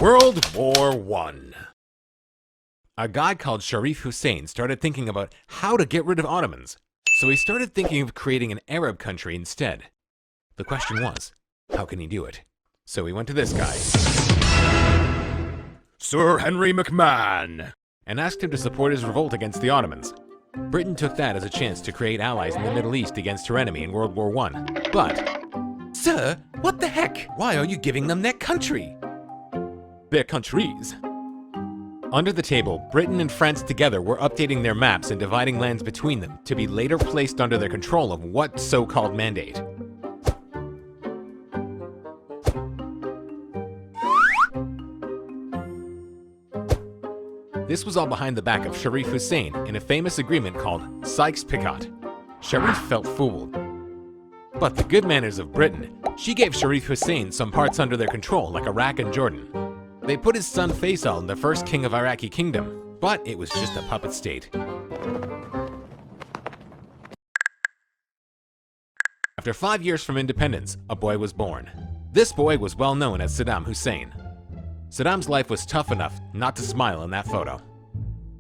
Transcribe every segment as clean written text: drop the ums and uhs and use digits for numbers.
World War I. A guy called Sharif Hussein started thinking about how to get rid of Ottomans, so he started thinking of creating an Arab country instead. The question was, how can he do it? So he went to this guy, Sir Henry McMahon, and asked him to support his revolt against the Ottomans. Britain took that as a chance to create allies in the Middle East against her enemy in World War I. But, sir, what the heck? Why are you giving them their country? Their countries. Under the table, Britain and France together were updating their maps and dividing lands between them to be later placed under their control of what so-called mandate. This was all behind the back of Sharif Hussein in a famous agreement called Sykes-Picot. Sharif felt fooled. But the good manners of Britain, she gave Sharif Hussein some parts under their control like Iraq and Jordan. They put his son Faisal, the first king of Iraqi kingdom, but it was just a puppet state. After 5 years from independence, a boy was born. This boy was well known as Saddam Hussein. Saddam's life was tough enough not to smile in that photo.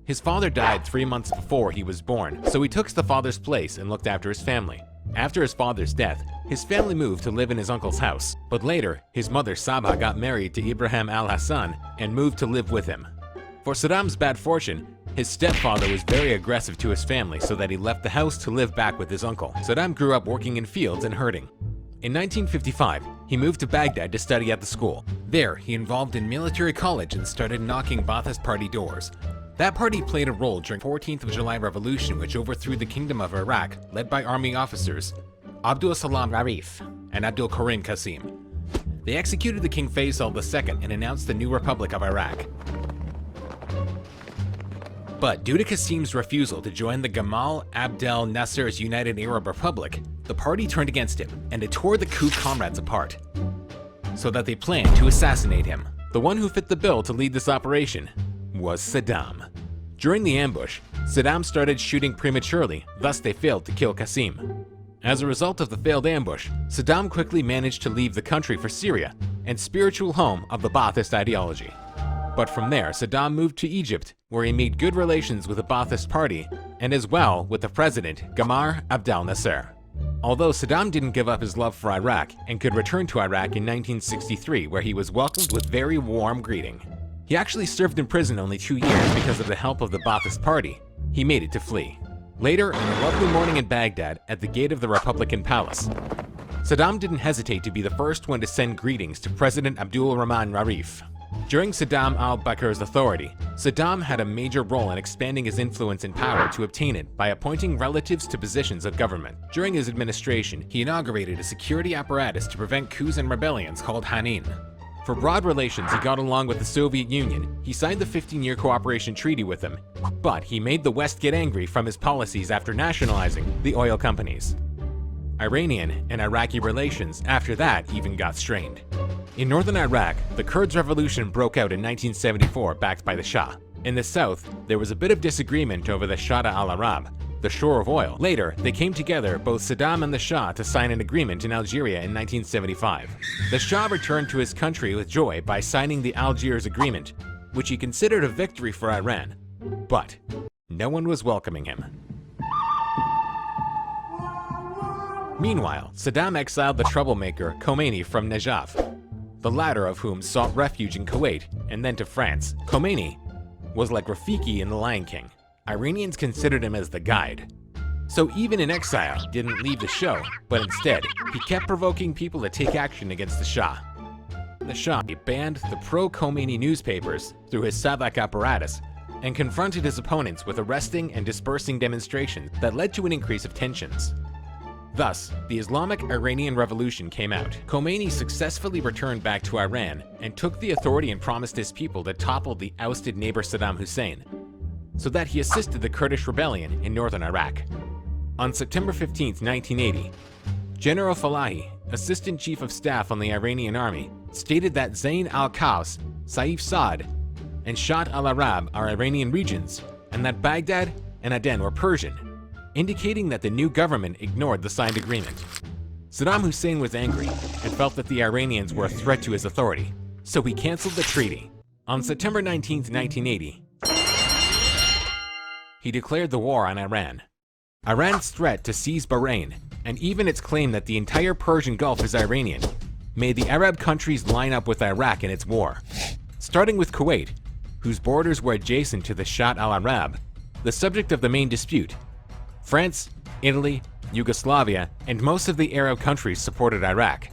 His father died 3 months before he was born, so he took the father's place and looked after his family. After his father's death, his family moved to live in his uncle's house, but later, his mother Sabha got married to Ibrahim al-Hassan and moved to live with him. For Saddam's bad fortune, his stepfather was very aggressive to his family so that he left the house to live back with his uncle. Saddam grew up working in fields and herding. In 1955, he moved to Baghdad to study at the school. There, he involved in military college and started knocking Ba'athist Party doors. That party played a role during the 14th of July Revolution, which overthrew the Kingdom of Iraq, led by army officers Abdul Salam Arif and Abdul Karim Qasim. They executed the King Faisal II and announced the new Republic of Iraq. But due to Qasim's refusal to join the Gamal Abdel Nasser's United Arab Republic, the party turned against him, and it tore the coup comrades apart, so that they planned to assassinate him. The one who fit the bill to lead this operation was Saddam. During the ambush, Saddam started shooting prematurely, thus they failed to kill Qasim. As a result of the failed ambush, Saddam quickly managed to leave the country for Syria, and spiritual home of the Ba'athist ideology. But from there, Saddam moved to Egypt, where he made good relations with the Ba'athist Party, and as well with the president, Gamal Abdel Nasser. Although Saddam didn't give up his love for Iraq and could return to Iraq in 1963, where he was welcomed with very warm greeting. He actually served in prison only 2 years because of the help of the Ba'athist Party. He made it to flee. Later, on a lovely morning in Baghdad, at the gate of the Republican Palace, Saddam didn't hesitate to be the first one to send greetings to President Abdul Rahman Arif. During Saddam al-Bakr's authority, Saddam had a major role in expanding his influence and power to obtain it by appointing relatives to positions of government. During his administration, he inaugurated a security apparatus to prevent coups and rebellions called Hanin. For broad relations, he got along with the Soviet Union. He signed the 15-year cooperation treaty with them, but he made the West get angry from his policies after nationalizing the oil companies. Iranian and Iraqi relations after that even got strained. In northern Iraq, the Kurds' revolution broke out in 1974, backed by the Shah. In the south, there was a bit of disagreement over the Shah al-Arab, the shore of oil. Later, they came together, both Saddam and the Shah, to sign an agreement in Algeria in 1975. The Shah returned to his country with joy by signing the Algiers Agreement, which he considered a victory for Iran. But no one was welcoming him. Meanwhile, Saddam exiled the troublemaker Khomeini from Najaf, the latter of whom sought refuge in Kuwait and then to France. Khomeini was like Rafiki in The Lion King. Iranians considered him as the guide. So even in exile, he didn't leave the show, but instead, he kept provoking people to take action against the Shah. The Shah banned the pro-Khomeini newspapers through his Savak apparatus and confronted his opponents with arresting and dispersing demonstrations that led to an increase of tensions. Thus, the Islamic Iranian Revolution came out. Khomeini successfully returned back to Iran and took the authority and promised his people to topple the ousted neighbor Saddam Hussein, so that he assisted the Kurdish rebellion in northern Iraq. On September 15, 1980, General Falahi, Assistant Chief of Staff on the Iranian Army, stated that Zayn al-Qaus, Saif Saad, and Shat al-Arab are Iranian regions, and that Baghdad and Aden were Persian, indicating that the new government ignored the signed agreement. Saddam Hussein was angry and felt that the Iranians were a threat to his authority, so he canceled the treaty. On September 19, 1980, he declared the war on Iran. Iran's threat to seize Bahrain, and even its claim that the entire Persian Gulf is Iranian, made the Arab countries line up with Iraq in its war. Starting with Kuwait, whose borders were adjacent to the Shatt al-Arab, the subject of the main dispute. France, Italy, Yugoslavia, and most of the Arab countries supported Iraq,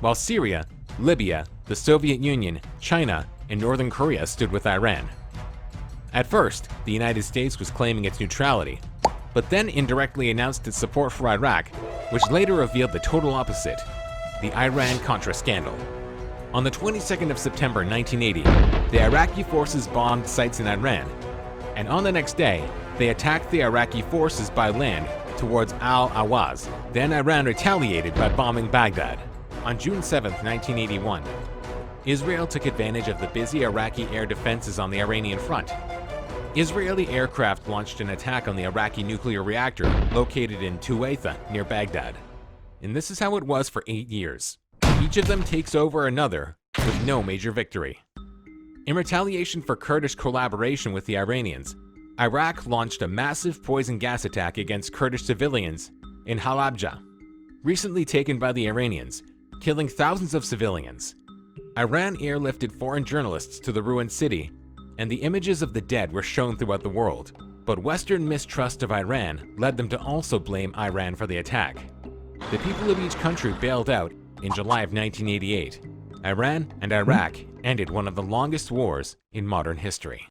while Syria, Libya, the Soviet Union, China, and Northern Korea stood with Iran. At first, the United States was claiming its neutrality, but then indirectly announced its support for Iraq, which later revealed the total opposite, the Iran-Contra scandal. On the 22nd of September 1980, the Iraqi forces bombed sites in Iran, and on the next day, they attacked the Iraqi forces by land towards Alahwaz. Then Iran retaliated by bombing Baghdad. On June 7, 1981, Israel took advantage of the busy Iraqi air defenses on the Iranian front. Israeli aircraft launched an attack on the Iraqi nuclear reactor located in Tuwaitha near Baghdad. And this is how it was for 8 years. Each of them takes over another with no major victory. In retaliation for Kurdish collaboration with the Iranians, Iraq launched a massive poison gas attack against Kurdish civilians in Halabja, recently taken by the Iranians, killing thousands of civilians. Iran airlifted foreign journalists to the ruined city, and the images of the dead were shown throughout the world. But Western mistrust of Iran led them to also blame Iran for the attack. The people of each country bailed out in July of 1988. Iran and Iraq ended one of the longest wars in modern history.